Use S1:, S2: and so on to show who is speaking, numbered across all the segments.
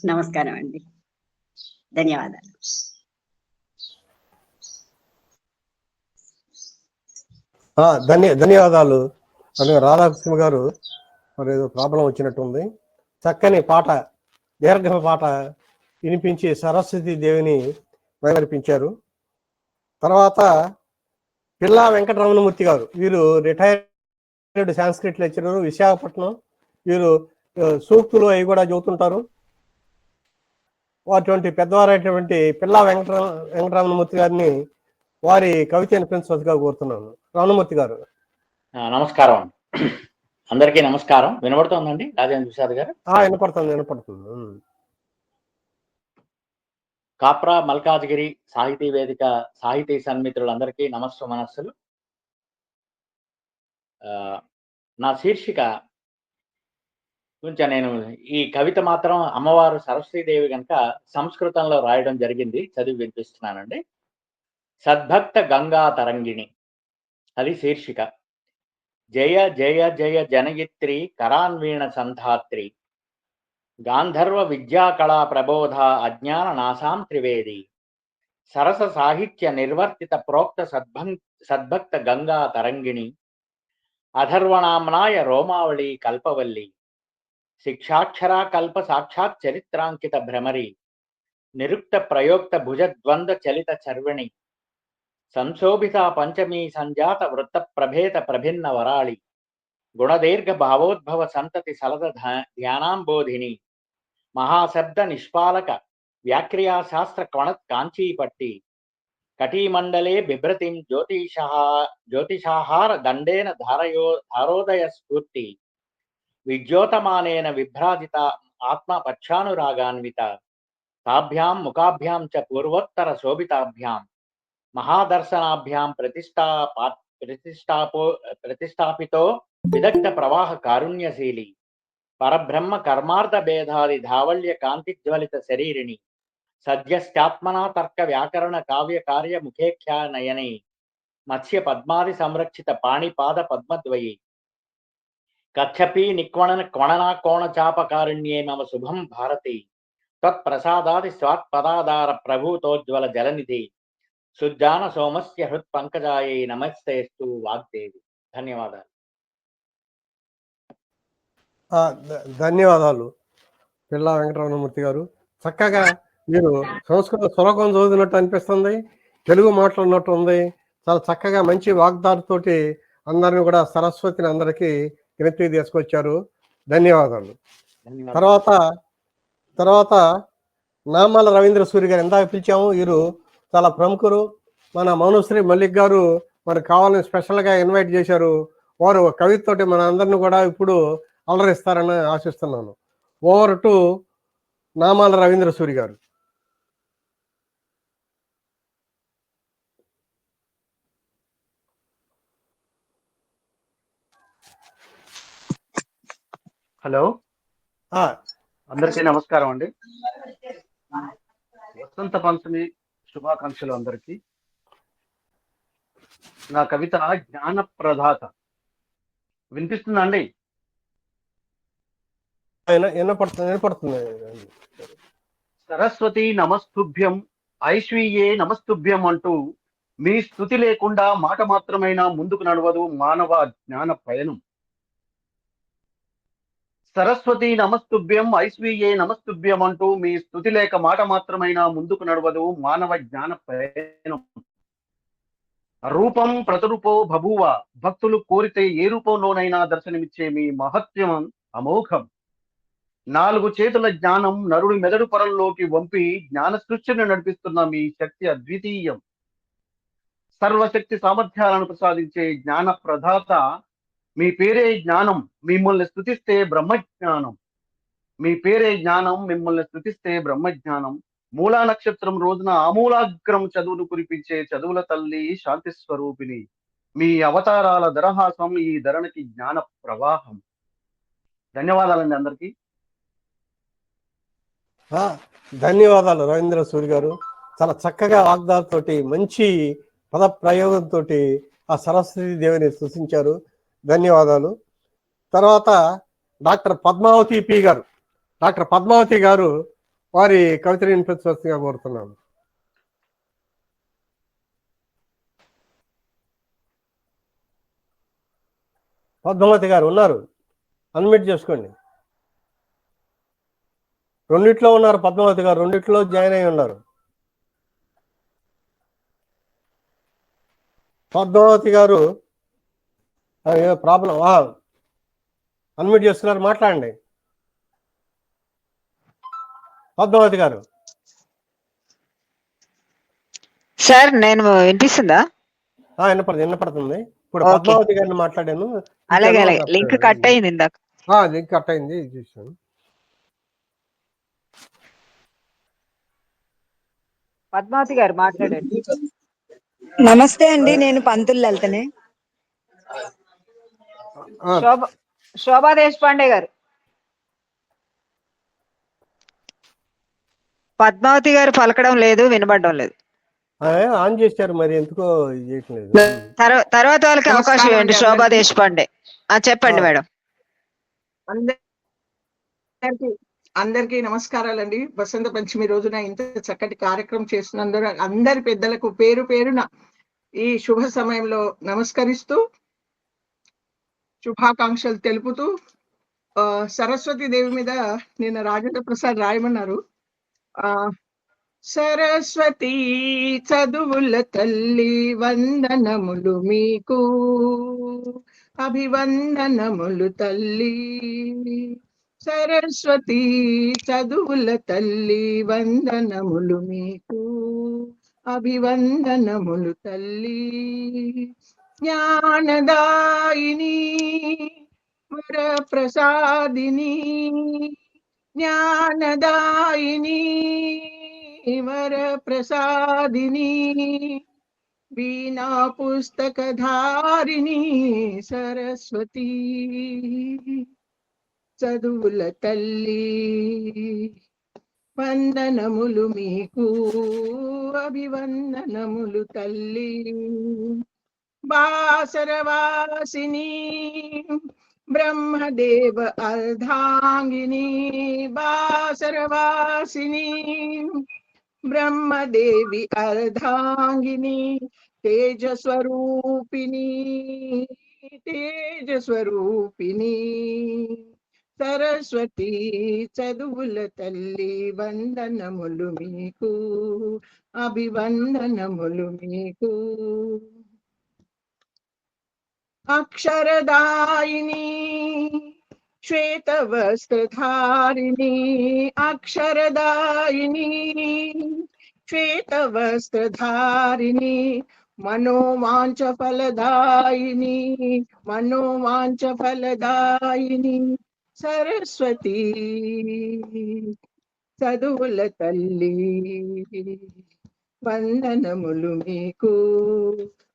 S1: నమస్కారం అండి. ధన్యవాదాలు.
S2: ధన్యవాదాలు. రాధాకృష్ణ గారు మరి ఏదో ప్రాబ్లం వచ్చినట్టుంది. చక్కని పాట, దీర్ఘ పాట వినిపించి సరస్వతి దేవిని వినిపించారు. తర్వాత పిల్లా వెంకటరమణమూర్తి గారు, వీరు రిటైర్డ్ సాంస్క్రిట్ లెక్చరర్, విశాఖపట్నం. వీరు సూక్తులు అవి కూడా చదువుతుంటారు. అటువంటి పెద్దవారైనటువంటి పిల్లా వెంకటరమణమూర్తి గారిని వారి కవిత వినిపించవలసిగా కోరుతున్నాను. రమణమూర్తి గారు.
S3: నమస్కారం. అందరికీ నమస్కారం. వినపడుతుందండి రాజేంద్ర ప్రసాద్ గారు?
S2: వినపడుతుంది.
S3: కాప్రా మల్కాజ్గిరి సాహితీ వేదిక సాహితీ సన్మిత్రులందరికీ మనస్సులు. నా శీర్షిక కొంచెం నేను ఈ కవిత మాత్రం అమ్మవారు సరస్వతీదేవి కనుక సంస్కృతంలో రాయడం జరిగింది, చదివి వినిపిస్తున్నానండి. సద్భక్త గంగా తరంగిణి, అది శీర్షిక. జయ జయ జయ జనయిత్రి కరాన్వీణ సంధాత్రి, గాంధర్వ విద్యాకళా ప్రబోధ అజ్ఞాన నాశాం త్రివేది, సరస సాహిత్య నిర్వర్తిత ప్రోక్త సద్భక్త గంగా తరంగిణి, అధర్వనామ్నాయ రోమావళి కల్పవల్లి, శిక్షాక్షరా కల్ప సాక్షాత్ చరిత్రాంకిత భ్రమరి, నిరుక్త ప్రయోక్త భుజద్వంద చలిత చర్వణి, సంశోభిత పంచమీ సంజాత వృత్త ప్రభేత ప్రభిన్న వరాళి, గుణదీర్ఘ భావోద్భవ సంతతి సలద ధ్యానాంబోధిని, మహాశబ్ద నిష్పాలక వ్యాక్రియాశాస్త్ర కణత్ కాంచీపట్టి, కటీమండలే బిభ్రతిం జ్యోతిషాహార దండేన ధారోదయ స్ఫూర్తి, విద్యోతమానేన విభ్రాజిత ఆత్మ పక్షానురాగాన్విత, తాభ్యాం ముఖాభ్యాం చ పూర్వోత్తర శోభితాభ్యాం మహాదర్శనాభ్యాం ప్రతిష్టాపితో విదగ్ధ ప్రవాహ కారుణ్యశీలి, పరబ్రహ్మ కర్మార్థ భేదాది ధావళ్య కాంతిజ్వలిత శరీరిణి, సద్యశ్చాత్మనా తర్క వ్యాకరణ కావ్య కార్య ముఖేఖ్యా నయనే, మత్స్య పద్మాది సంరక్షిత పాణిపాద పద్మద్వయి, కచ్చపీ నిక్వణన క్వణనా కోణ చాపకారుణ్యే మమ శుభం భారతి, త్వత్ప్రసాదాది స్వాత్పదాధార ప్రభూతోజ్వల జలనిధి, సుజ్జాన సోమస్య హృత్ పంకజాయై నమస్తేస్తు వాగ్దేవి. ధన్యవాదాలు.
S2: ధన్యవాదాలు పిల్లా వెంకటరమణమూర్తి గారు. చక్కగా మీరు సంస్కృత శ్లోకం చదివినట్టు అనిపిస్తుంది, తెలుగు మాట్లాడినట్టు ఉంది. చాలా చక్కగా మంచి వాగ్దారుతోటి అందరిని కూడా సరస్వతిని అందరికీ జ్ఞప్తికి తీసుకొచ్చారు. ధన్యవాదాలు. తర్వాత నామాల రవీంద్ర సూరి గారు ఇందాక పిలిచాము. వీరు చాలా ప్రముఖులు. మన మౌనశ్రీ మల్లిక్ గారు మనకు కావాలని స్పెషల్గా ఇన్వైట్ చేశారు. వారు కవితతోటి మన అందరిని కూడా ఇప్పుడు అలరిస్తారని ఆశిస్తున్నాను. ఓవర్ టు నామాల రవీంద్ర సూరి గారు.
S4: హలో, అందరికీ నమస్కారం అండి. వసంత పంచమి శుభాకాంక్షలు అందరికీ. నా కవిత జ్ఞాన ప్రదాత. వినిపిస్తుందా అండి?
S2: వినపడుతుంది.
S4: సరస్వతి నమస్తుభ్యం, ఐశ్వీయే నమస్తుభ్యం అంటూ మీ స్తుతి లేకుండా మాట మాత్రమైనా ముందుకు నడవదు మానవ జ్ఞాన పయనం. సరస్వతి నమస్తుభ్యం, ఐశ్వీయే నమస్తుభ్యం అంటూ మీ స్తుతి లేక మాట మాత్రమైనా ముందుకు నడవదు మానవ జ్ఞాన పయనం. రూపం ప్రతిరూపో బభూవ, భక్తులు కోరితే ఏ రూపంలోనైనా దర్శనమిచ్చే మీ మహత్యం అమోఘం. 4 చేతుల జ్ఞానం నరుడి మెదడు పొరల్లోకి వంపి జ్ఞాన సృష్టిని నడిపిస్తున్న మీ శక్తి అద్వితీయం. సర్వశక్తి సామర్థ్యాలను ప్రసాదించే జ్ఞాన ప్రదాత. మీ పేరే జ్ఞానం, మిమ్మల్ని స్తుతిస్తే బ్రహ్మజ్ఞానం. మీ పేరే జ్ఞానం, మిమ్మల్ని స్తుతిస్తే బ్రహ్మజ్ఞానం. మూలా నక్షత్రం రోజున ఆమూలాగ్రం చదువును కురిపించే చదువుల తల్లి శాంతి స్వరూపిణి. మీ అవతారాల దరహాసం ఈ ధరణికి జ్ఞాన ప్రవాహం. ధన్యవాదాలండి అందరికీ.
S2: ధన్యవాదాలు రవీంద్ర సూరి గారు. చాలా చక్కగా వాగ్దాలతోటి మంచి పద ప్రయోగంతో ఆ సరస్వతి దేవిని సూచించారు. ధన్యవాదాలు. తర్వాత డాక్టర్ పద్మావతి పి గారు, డాక్టర్ పద్మావతి గారు వారి కవితని వినిపించవలసిందిగా కోరుతున్నాను. పద్మావతి గారు ఉన్నారు, అన్మ్యూట్ చేసుకోండి. రెండిట్లో ఉన్నారు పద్మావతి గారు, రెండిట్లో జాయిన్ అయి ఉన్నారు. పద్మావతి గారు ప్రాబ్లం, అన్మ్యూట్ చేస్తున్నారు, మాట్లాడండి పద్మావతి గారు.
S5: సార్ నేను వినిపిస్తుందా?
S2: వినపడుతుంది. ఇప్పుడు
S5: ఓకే.
S2: పద్మావతి గారిని మాట్లాడాను.
S5: అలాగే అలాగే లింక్ కట్ అయింది ఇందాక.
S2: లింక్ కట్ అయింది, చూసాను.
S5: పద్మావతి గారు మాట్లాడండి.
S6: నమస్తే అండి, నేను పంతులు లలితనే.
S5: శోభా దేశపాండే గారు. పద్మావతి గారు పలకడం లేదు, వినబడడం లేదు.
S2: ఆన్ చేశారు, మరి ఎందుకో చేయట్లేదు.
S5: తర్వాత వాళ్ళకి అవకాశం ఇవ్వండి. శోభా దేశపాండే చెప్పండి మేడం.
S7: అందరికీ నమస్కారాలండి. వసంత పంచమి రోజున ఇంత చక్కటి కార్యక్రమం చేస్తున్నందుకు అందరి పెద్దలకు పేరు పేరున ఈ శుభ సమయంలో నమస్కరిస్తూ శుభాకాంక్షలు తెలుపుతూ, సరస్వతి దేవి మీద నిన్న రాజేంద్ర ప్రసాద్ రాయమన్నారు. సరస్వతి చదువుల తల్లి వందనములు మీకు, అభివందనములు తల్లి. సరస్వతి చదువుల తల్లి వందనములు మీకు, అభివందనములు తల్లి. జ్ఞానదాయిని వరప్రసాదిని, జ్ఞానదాయిని వరప్రసాదిని, వీణా పుస్తకధారిణి సరస్వతి చదువుల తల్లి వందనములు మీకు, అభివందనములు తల్లి. బాసరవాసిని బ్రహ్మదేవ అర్ధాంగిని, బాసరవాసిని బ్రహ్మదేవి అర్ధాంగిని, తేజస్వరూపిణి తేజస్వరూపిణి. సరస్వతి చదువుల తల్లి వందనములు మీకు, అభివందనములు మీకు. అక్షరదాయిని శ్వేతవస్త్రధారిణి, అక్షరదాయిని శ్వేతవస్త్రధారిణి, మనోవాంఛ ఫలదాయిని మనోవాంఛ ఫలదాయిని. సరస్వతి చదువుల తల్లి వందనములు మీకు,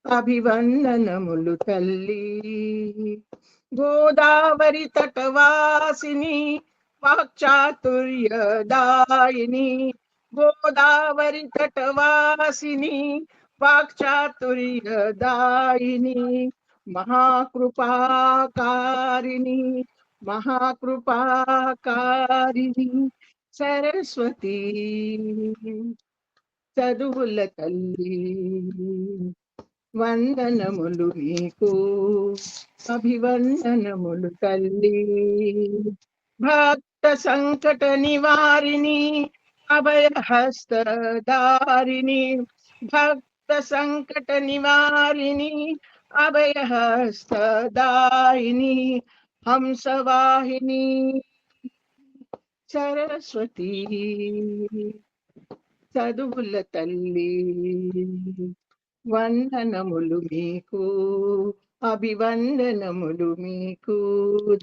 S7: అభివందనములు తల్లి. గోదావరి తటవాసిని వాక్చాతుర్యదాయిని, గోదావరి తటవాసిని వాక్చాతుర్యదాయిని, మహాకృపాకారిణి మహాకృపాకారిణి. సరస్వతి చదువుల తల్లి వందనములు మీకు, అభివందనములు తల్లి. భక్త సంకట నివారిణి అభయహస్తదారిణి, భక్త సంకట నివారిణి అభయహస్తదాయిని, హంసవాహిని సరస్వతి చదువుల తల్లి వందనములు మీకు, అభివందనములు మీకు.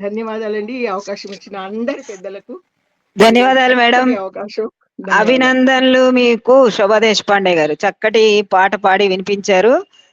S7: ధన్యవాదాలండి ఈ అవకాశం ఇచ్చిన అందరి పెద్దలకు.
S5: ధన్యవాదాలు మేడం.
S7: అవకాశం
S5: అభినందనలు మీకు శోభా దేశపాండే గారు. చక్కటి పాట పాడి వినిపించారు.